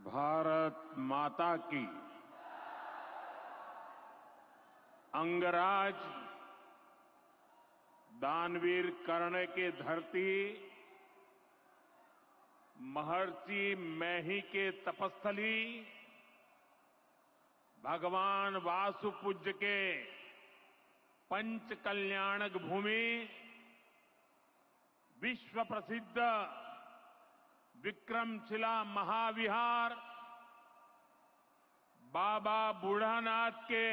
भारत माता की। अंगराज दानवीर कर्ण की धरती, महर्षि मैही के तपस्थली, भगवान वासुपूज्य के पंच कल्याणक भूमि, विश्व प्रसिद्ध विक्रमशिला महाविहार, बाबा बूढ़ानाथ के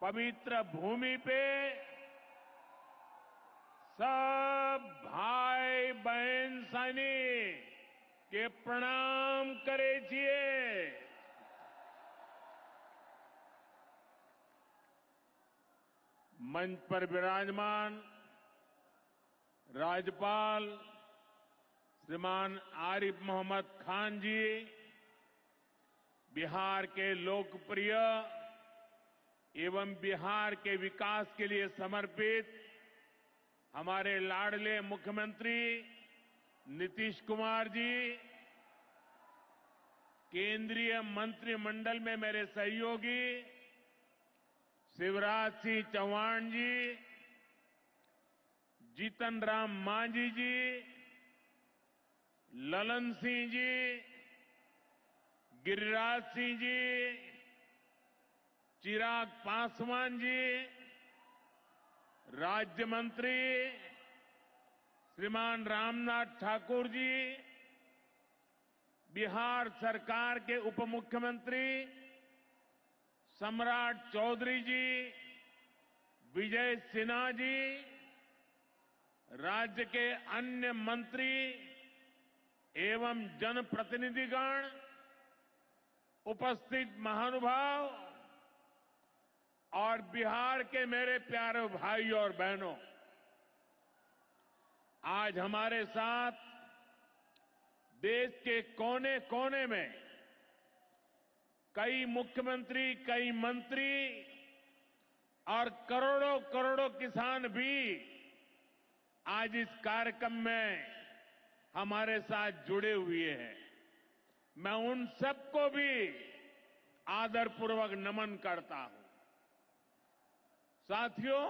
पवित्र भूमि पे सब भाई बहन सैनिक के प्रणाम करे छिए। मंच पर विराजमान राज्यपाल श्रीमान आरिफ मोहम्मद खान जी, बिहार के लोकप्रिय एवं बिहार के विकास के लिए समर्पित हमारे लाडले मुख्यमंत्री नीतीश कुमार जी, केंद्रीय मंत्रिमंडल में मेरे सहयोगी शिवराज सिंह चौहान जी, जीतन राम मांझी जी, ललन सिंह जी, गिरिराज सिंह जी, चिराग पासवान जी, राज्य मंत्री श्रीमान रामनाथ ठाकुर जी, बिहार सरकार के उप मुख्यमंत्री सम्राट चौधरी जी, विजय सिन्हा जी, राज्य के अन्य मंत्री एवं जनप्रतिनिधिगण, उपस्थित महानुभाव और बिहार के मेरे प्यारे भाइयों और बहनों, आज हमारे साथ देश के कोने कोने में कई मुख्यमंत्री, कई मंत्री और करोड़ों करोड़ों किसान भी आज इस कार्यक्रम में हमारे साथ जुड़े हुए हैं। मैं उन सबको भी आदरपूर्वक नमन करता हूं। साथियों,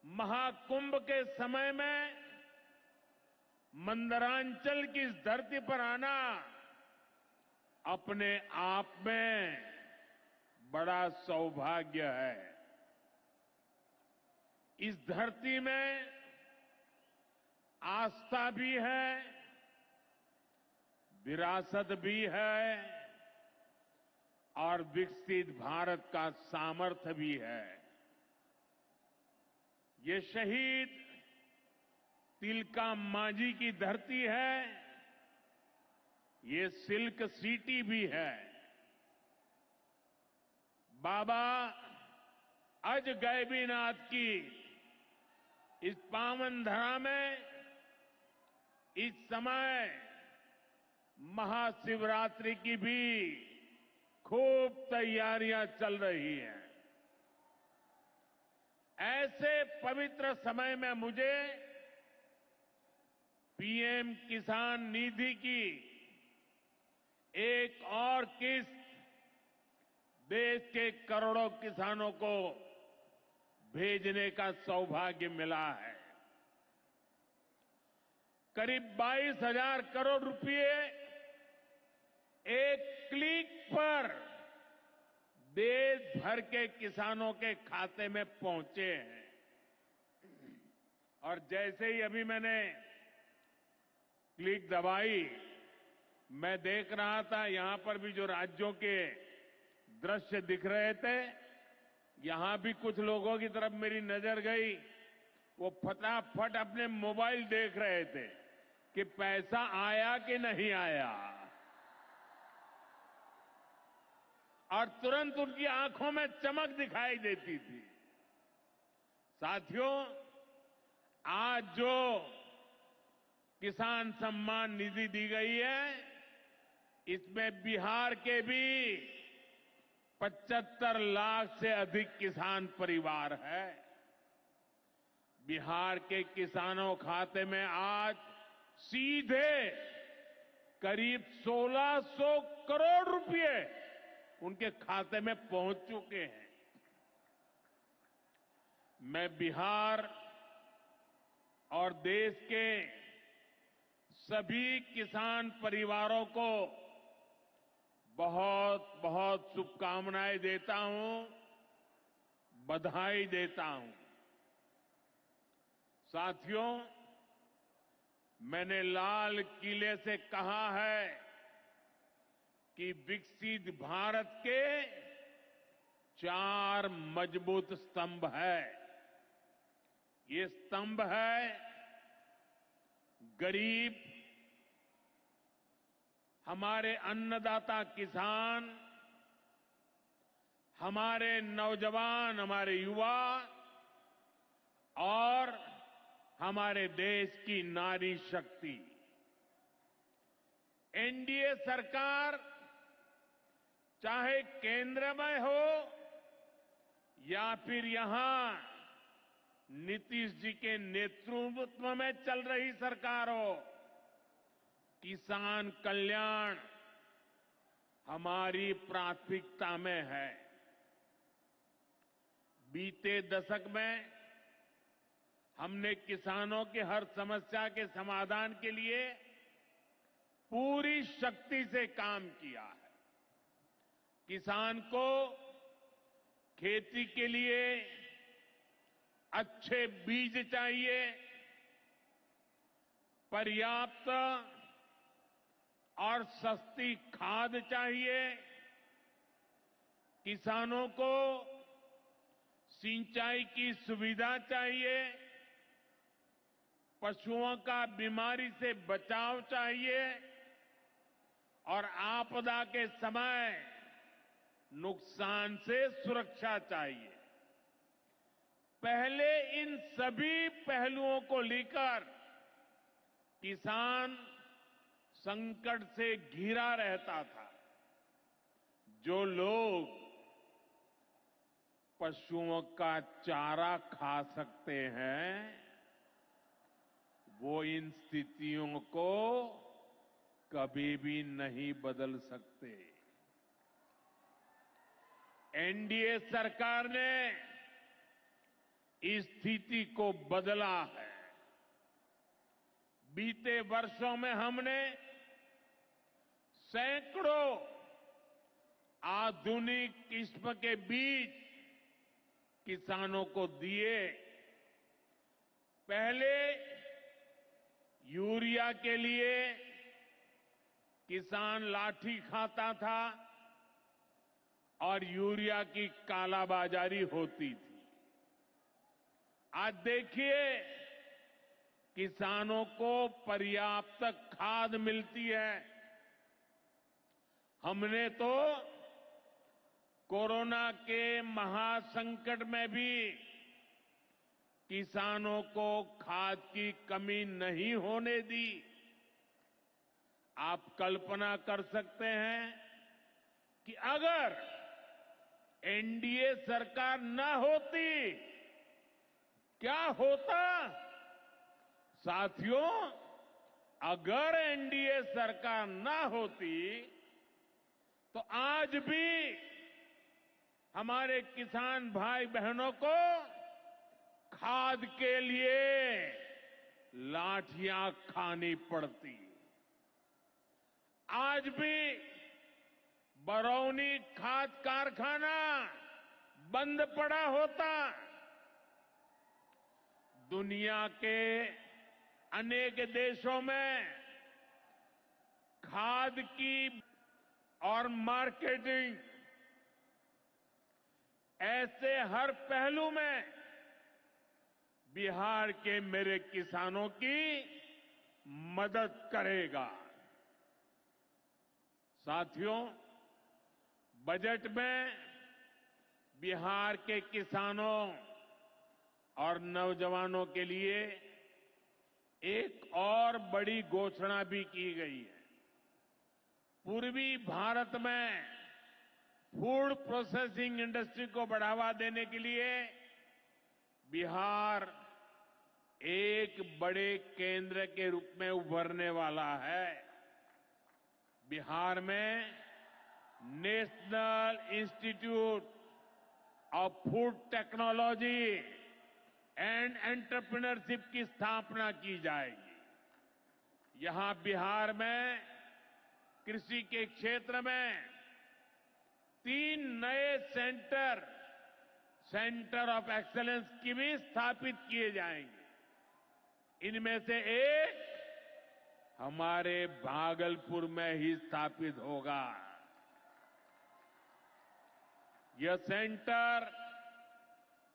महाकुंभ के समय में मंदरांचल की इस धरती पर आना अपने आप में बड़ा सौभाग्य है। इस धरती में आस्था भी है, विरासत भी है और विकसित भारत का सामर्थ्य भी है। ये शहीद तिलका मांझी की धरती है, ये सिल्क सिटी भी है। बाबा अजगैबीनाथ की इस पावन धरा में इस समय महाशिवरात्रि की भी खूब तैयारियां चल रही हैं। ऐसे पवित्र समय में मुझे पीएम किसान निधि की एक और किस्त देश के करोड़ों किसानों को भेजने का सौभाग्य मिला है। करीब 22,000 करोड़ रुपए एक क्लिक पर देश भर के किसानों के खाते में पहुंचे हैं। और जैसे ही अभी मैंने क्लिक दबाई, मैं देख रहा था यहां पर भी जो राज्यों के दृश्य दिख रहे थे, यहां भी कुछ लोगों की तरफ मेरी नजर गई। वो फटाफट अपने मोबाइल देख रहे थे कि पैसा आया कि नहीं आया, और तुरंत उनकी आंखों में चमक दिखाई देती थी। साथियों, आज जो किसान सम्मान निधि दी गई है, इसमें बिहार के भी 75 लाख से अधिक किसान परिवार है। बिहार के किसानों खाते में आज सीधे करीब 1600 करोड़ रुपए उनके खाते में पहुंच चुके हैं। मैं बिहार और देश के सभी किसान परिवारों को बहुत बहुत शुभकामनाएं देता हूं, बधाई देता हूं। साथियों, मैंने लाल किले से कहा है कि विकसित भारत के 4 मजबूत स्तंभ है। ये स्तंभ है गरीब, हमारे अन्नदाता किसान, हमारे नौजवान, हमारे युवा और हमारे देश की नारी शक्ति। एनडीए सरकार चाहे केंद्र में हो या फिर यहां नीतीश जी के नेतृत्व में चल रही सरकार हो, किसान कल्याण हमारी प्राथमिकता में है। बीते दशक में हमने किसानों की हर समस्या के समाधान के लिए पूरी शक्ति से काम किया है। किसान को खेती के लिए अच्छे बीज चाहिए, पर्याप्त और सस्ती खाद चाहिए, किसानों को सिंचाई की सुविधा चाहिए, पशुओं का बीमारी से बचाव चाहिए और आपदा के समय नुकसान से सुरक्षा चाहिए। पहले इन सभी पहलुओं को लेकर किसान संकट से घिरा रहता था। जो लोग पशुओं का चारा खा सकते हैं, वो इन स्थितियों को कभी भी नहीं बदल सकते। एनडीए सरकार ने इस स्थिति को बदला है। बीते वर्षों में हमने सैकड़ों आधुनिक किस्म के बीज किसानों को दिए। पहले यूरिया के लिए किसान लाठी खाता था और यूरिया की कालाबाजारी होती थी। आज देखिए, किसानों को पर्याप्त खाद मिलती है। हमने तो कोरोना के महासंकट में भी किसानों को खाद की कमी नहीं होने दी। आप कल्पना कर सकते हैं कि अगर एनडीए सरकार न होती, क्या होता? साथियों, अगर एनडीए सरकार न होती तो आज भी हमारे किसान भाई बहनों को खाद के लिए लाठियां खानी पड़ती। आज भी बरौनी खाद कारखाना बंद पड़ा होता। दुनिया के अनेक देशों में खाद की और मार्केटिंग, ऐसे हर पहलू में बिहार के मेरे किसानों की मदद करेगा। साथियों, बजट में बिहार के किसानों और नौजवानों के लिए एक और बड़ी घोषणा भी की गई है। पूर्वी भारत में फूड प्रोसेसिंग इंडस्ट्री को बढ़ावा देने के लिए बिहार एक बड़े केंद्र के रूप में उभरने वाला है। बिहार में national institute of food technology and entrepreneurship की स्थापना की जाएगी। यहां बिहार में कृषि के क्षेत्र में 3 नए सेंटर ऑफ एक्सेलेंस की भी स्थापित किए जाएंगे। इनमें से एक हमारे भागलपुर में ही स्थापित होगा। यह सेंटर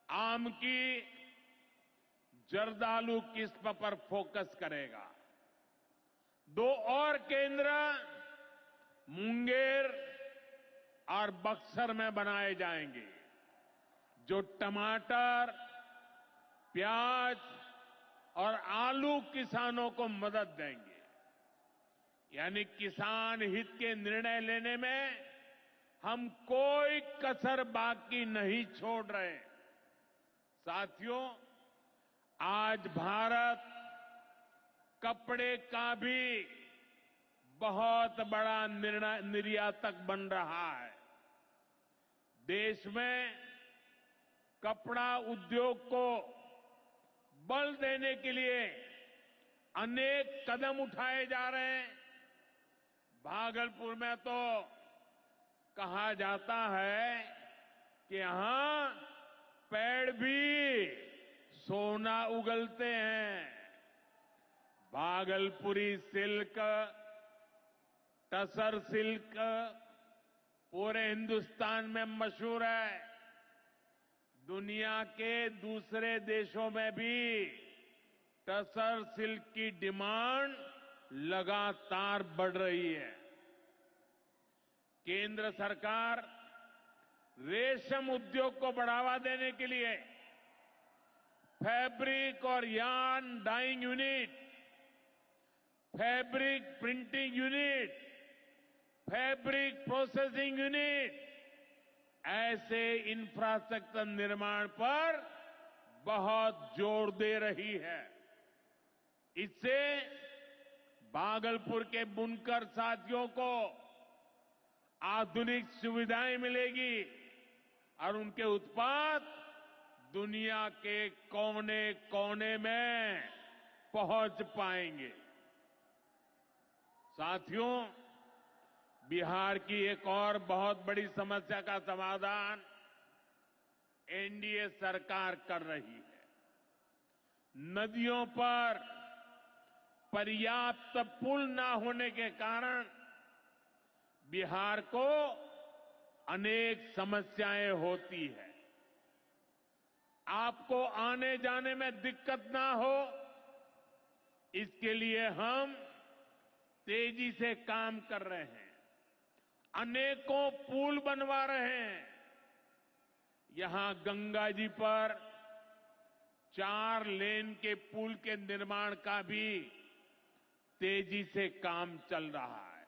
आम की जर्दालू किस्म पर फोकस करेगा। 2 और केंद्र मुंगेर और बक्सर में बनाए जाएंगे, जो टमाटर, प्याज और आलू किसानों को मदद देंगे। यानी किसान हित के निर्णय लेने में हम कोई कसर बाकी नहीं छोड़ रहे। साथियों, आज भारत कपड़े का भी बहुत बड़ा निर्यातक बन रहा है। देश में कपड़ा उद्योग को बल देने के लिए अनेक कदम उठाए जा रहे हैं। भागलपुर में तो कहा जाता है कि यहां पेड़ भी सोना उगलते हैं। भागलपुरी सिल्क, टसर सिल्क पूरे हिंदुस्तान में मशहूर है। दुनिया के दूसरे देशों में भी टसर सिल्क की डिमांड लगातार बढ़ रही है। केंद्र सरकार रेशम उद्योग को बढ़ावा देने के लिए फैब्रिक और yarn dyeing unit, fabric printing unit, fabric processing unit, ऐसे इंफ्रास्ट्रक्चर निर्माण पर बहुत जोर दे रही है। इससे भागलपुर के बुनकर साथियों को आधुनिक सुविधाएं मिलेगी और उनके उत्पाद दुनिया के कोने कोने में पहुंच पाएंगे। साथियों, बिहार की एक और बहुत बड़ी समस्या का समाधान एनडीए सरकार कर रही है। नदियों पर पर्याप्त पुल न होने के कारण बिहार को अनेक समस्याएं होती है। आपको आने जाने में दिक्कत ना हो, इसके लिए हम तेजी से काम कर रहे हैं। अनेकों पुल बनवा रहे हैं। यहां गंगा जी पर 4 लेन के पुल के निर्माण का भी तेजी से काम चल रहा है।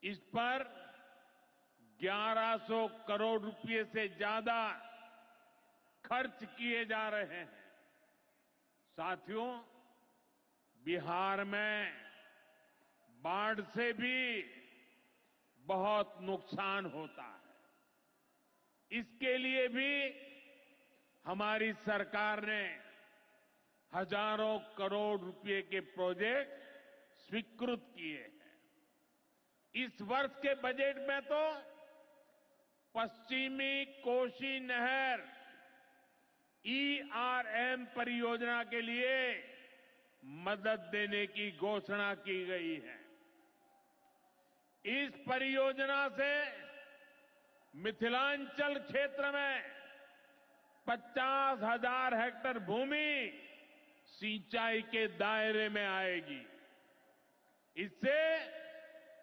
इस पर 1100 करोड़ रुपए से ज्यादा खर्च किए जा रहे हैं। साथियों, बिहार में बाढ़ से भी बहुत नुकसान होता है। इसके लिए भी हमारी सरकार ने हजारों करोड़ रुपए के प्रोजेक्ट स्वीकृत किए हैं। इस वर्ष के बजट में तो पश्चिमी कोसी नहर ईआरएम परियोजना के लिए मदद देने की घोषणा की गई है। इस परियोजना से मिथिलांचल क्षेत्र में 50,000 हेक्टेयर भूमि सिंचाई के दायरे में आएगी। इससे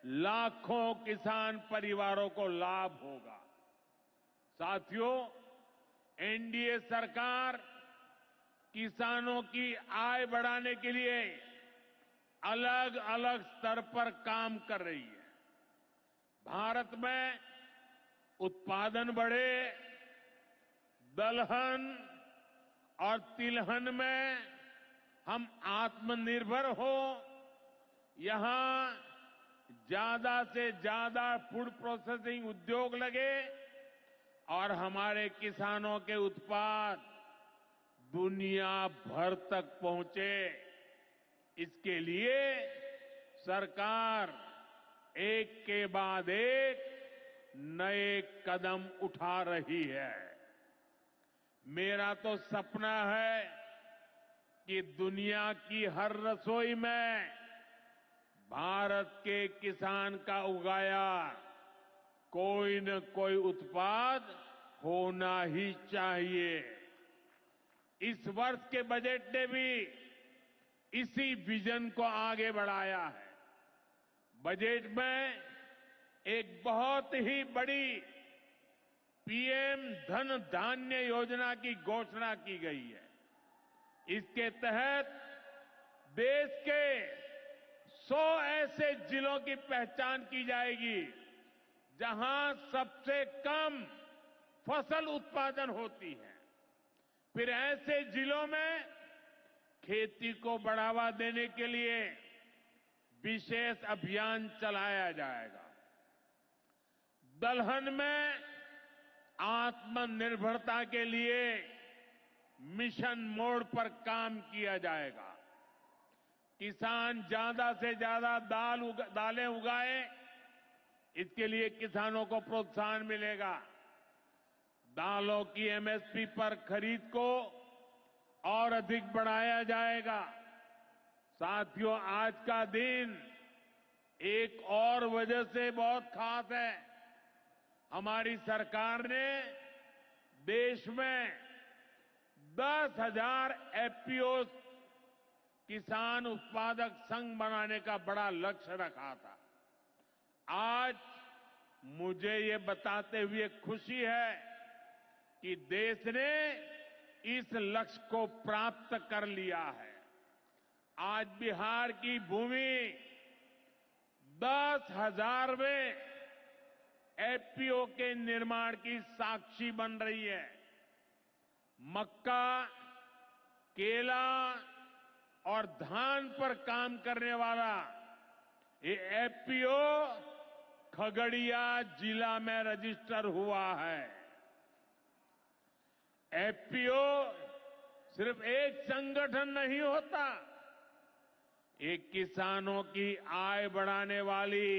लाखों किसान परिवारों को लाभ होगा। साथियों, एनडीए सरकार किसानों की आय बढ़ाने के लिए अलग अलग स्तर पर काम कर रही है। भारत में उत्पादन बढ़े, दलहन और तिलहन में हम आत्मनिर्भर हो, यहां ज्यादा से ज्यादा फूड प्रोसेसिंग उद्योग लगे और हमारे किसानों के उत्पाद दुनिया भर तक पहुंचे। इसके लिए सरकार एक के बाद एक नए कदम उठा रही है। मेरा तो सपना है कि दुनिया की हर रसोई में भारत के किसान का उगाया कोई न कोई उत्पाद होना ही चाहिए। इस वर्ष के बजट ने भी इसी विजन को आगे बढ़ाया है। बजट में एक बहुत ही बड़ी पीएम धन धान्य योजना की घोषणा की गई है। इसके तहत देश के 100 ऐसे जिलों की पहचान की जाएगी जहां सबसे कम फसल उत्पादन होती है। फिर ऐसे जिलों में खेती को बढ़ावा देने के लिए विशेष अभियान चलाया जाएगा। दलहन में आत्मनिर्भरता के लिए मिशन मोड पर काम किया जाएगा। किसान ज्यादा से ज्यादा दालें उगाए, इसके लिए किसानों को प्रोत्साहन मिलेगा। दालों की एमएसपी पर खरीद को और अधिक बढ़ाया जाएगा। साथियों, आज का दिन एक और वजह से बहुत खास है। हमारी सरकार ने देश में 10,000 एफपीओ किसान उत्पादक संघ बनाने का बड़ा लक्ष्य रखा था। आज मुझे ये बताते हुए खुशी है कि देश ने इस लक्ष्य को प्राप्त कर लिया है। आज बिहार की भूमि 10,000वें एफपीओ के निर्माण की साक्षी बन रही है। मक्का, केला और धान पर काम करने वाला ये एफपीओ खगड़िया जिला में रजिस्टर हुआ है। एफपीओ सिर्फ एक संगठन नहीं होता, ये किसानों की आय बढ़ाने वाली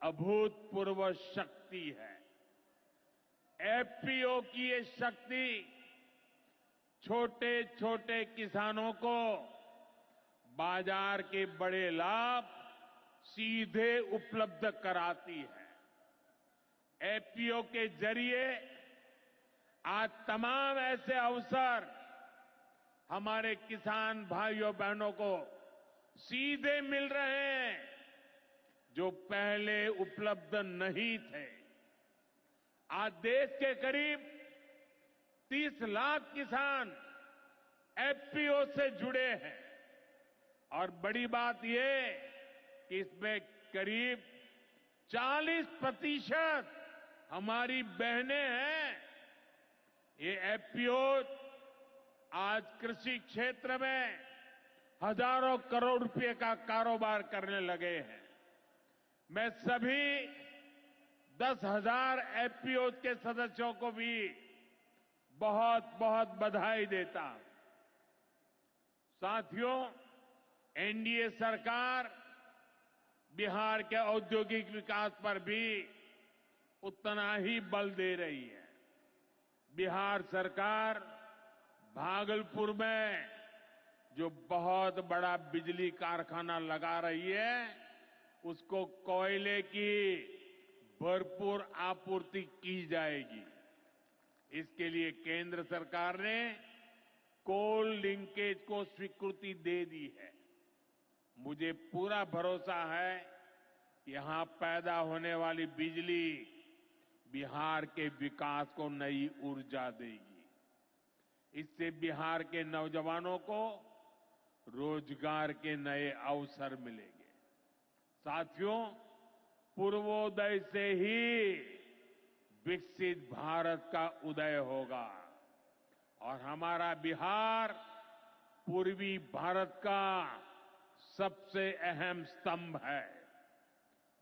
अभूतपूर्व शक्ति है। एफपीओ की ये शक्ति छोटे छोटे किसानों को बाजार के बड़े लाभ सीधे उपलब्ध कराती है। एफपीओ के जरिए आज तमाम ऐसे अवसर हमारे किसान भाइयों बहनों को सीधे मिल रहे हैं जो पहले उपलब्ध नहीं थे। आज देश के करीब 30 लाख किसान एफपीओ से जुड़े हैं और बड़ी बात यह कि इसमें करीब 40% हमारी बहनें हैं। ये एफपीओ आज कृषि क्षेत्र में हजारों करोड़ रुपए का कारोबार करने लगे हैं। मैं सभी 10,000 एफपीओ के सदस्यों को भी बहुत बहुत बधाई देता हूं। साथियों, एनडीए सरकार बिहार के औद्योगिक विकास पर भी उतना ही बल दे रही है। बिहार सरकार भागलपुर में जो बहुत बड़ा बिजली कारखाना लगा रही है, उसको कोयले की भरपूर आपूर्ति की जाएगी। इसके लिए केंद्र सरकार ने कोल लिंकेज को स्वीकृति दे दी है। मुझे पूरा भरोसा है कि यहां पैदा होने वाली बिजली बिहार के विकास को नई ऊर्जा देगी। इससे बिहार के नौजवानों को रोजगार के नए अवसर मिलेंगे। साथियों, पूर्वोदय से ही विकसित भारत का उदय होगा और हमारा बिहार पूर्वी भारत का सबसे अहम स्तंभ है।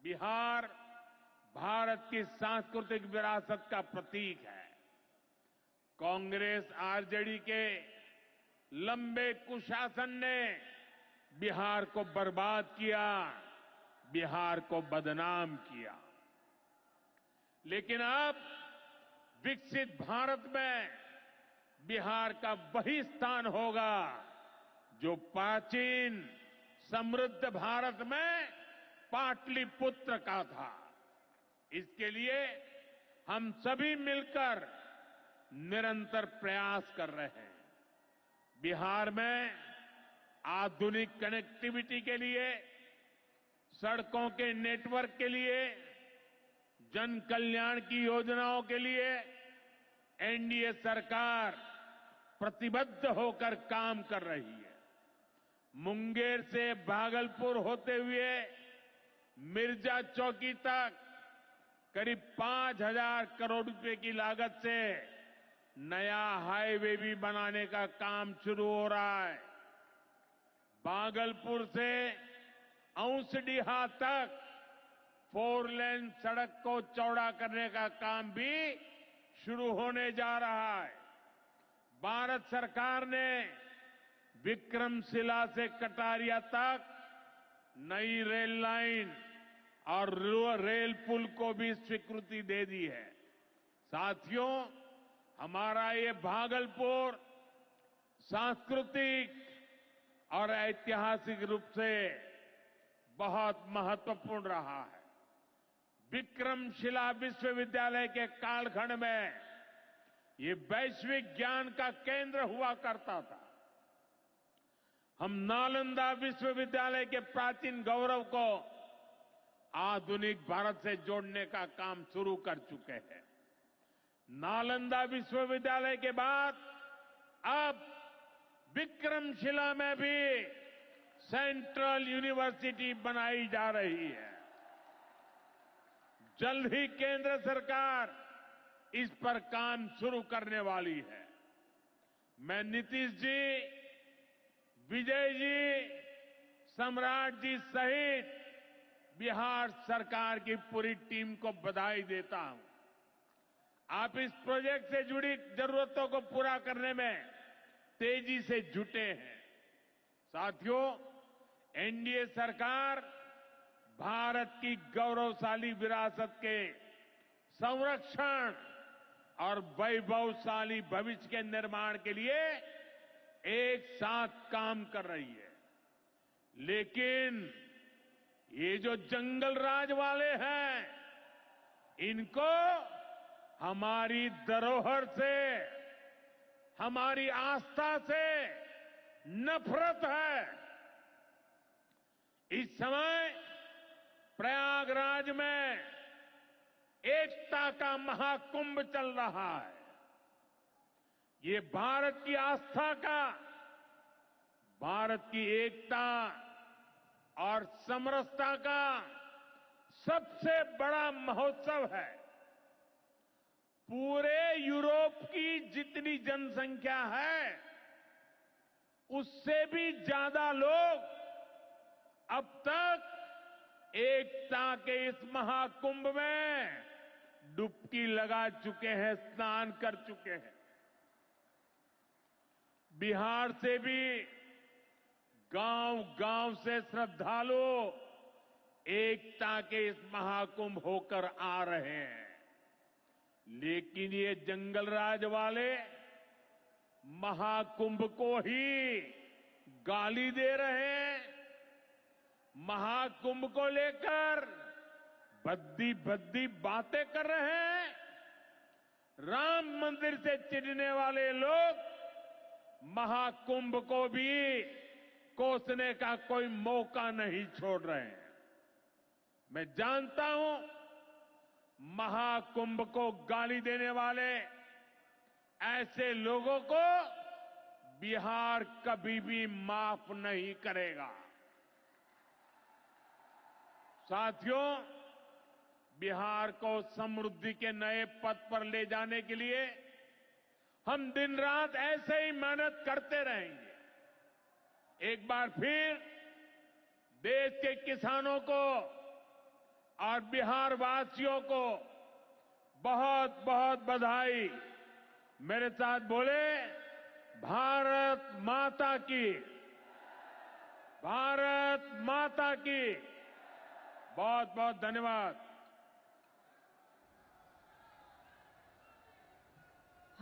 बिहार भारत की सांस्कृतिक विरासत का प्रतीक है। कांग्रेस आरजेडी के लंबे कुशासन ने बिहार को बर्बाद किया, बिहार को बदनाम किया। लेकिन अब विकसित भारत में बिहार का वही स्थान होगा जो प्राचीन समृद्ध भारत में पाटलिपुत्र का था। इसके लिए हम सभी मिलकर निरंतर प्रयास कर रहे हैं। बिहार में आधुनिक कनेक्टिविटी के लिए, सड़कों के नेटवर्क के लिए, जन कल्याण की योजनाओं के लिए एनडीए सरकार प्रतिबद्ध होकर काम कर रही है। मुंगेर से भागलपुर होते हुए मिर्जा चौकी तक करीब 5,000 करोड़ रुपए की लागत से नया हाईवे भी बनाने का काम शुरू हो रहा है। भागलपुर से औंसडीहा तक 4 लेन सड़क को चौड़ा करने का काम भी शुरू होने जा रहा है। भारत सरकार ने विक्रमशिला से कटारिया तक नई रेल लाइन और रेल पुल को भी स्वीकृति दे दी है। साथियों, हमारा ये भागलपुर सांस्कृतिक और ऐतिहासिक रूप से बहुत महत्वपूर्ण रहा है। विक्रमशिला विश्वविद्यालय के कालखंड में ये वैश्विक ज्ञान का केंद्र हुआ करता था। हम नालंदा विश्वविद्यालय के प्राचीन गौरव को आधुनिक भारत से जोड़ने का काम शुरू कर चुके हैं। नालंदा विश्वविद्यालय के बाद अब विक्रमशिला में भी सेंट्रल यूनिवर्सिटी बनाई जा रही है। जल्द ही केंद्र सरकार इस पर काम शुरू करने वाली है। मैं नीतीश जी, विजय जी, सम्राट जी सहित बिहार सरकार की पूरी टीम को बधाई देता हूं। आप इस प्रोजेक्ट से जुड़ी जरूरतों को पूरा करने में तेजी से जुटे हैं। साथियों, एनडीए सरकार भारत की गौरवशाली विरासत के संरक्षण और वैभवशाली भविष्य के निर्माण के लिए एक साथ काम कर रही है। लेकिन ये जो जंगल राज वाले हैं, इनको हमारी धरोहर से, हमारी आस्था से नफरत है। इस समय प्रयागराज में एकता का महाकुंभ चल रहा है। ये भारत की आस्था का, भारत की एकता और समरसता का सबसे बड़ा महोत्सव है। पूरे यूरोप की जितनी जनसंख्या है, उससे भी ज्यादा लोग अब तक एकता के इस महाकुंभ में डुबकी लगा चुके हैं, स्नान कर चुके हैं। बिहार से भी गांव-गांव से श्रद्धालु एकता के इस महाकुंभ होकर आ रहे हैं। लेकिन ये जंगलराज वाले महाकुंभ को ही गाली दे रहे हैं। महाकुंभ को लेकर भद्दी भद्दी बातें कर रहे हैं। राम मंदिर से चिढ़ने वाले लोग महाकुंभ को भी कोसने का कोई मौका नहीं छोड़ रहे हैं। मैं जानता हूं, महाकुंभ को गाली देने वाले ऐसे लोगों को बिहार कभी भी माफ नहीं करेगा। साथियों, बिहार को समृद्धि के नए पथ पर ले जाने के लिए हम दिन रात ऐसे ही मेहनत करते रहेंगे। एक बार फिर देश के किसानों को और बिहार वासियों को बहुत बहुत बधाई। मेरे साथ बोले, भारत माता की, भारत माता की। बहुत बहुत धन्यवाद।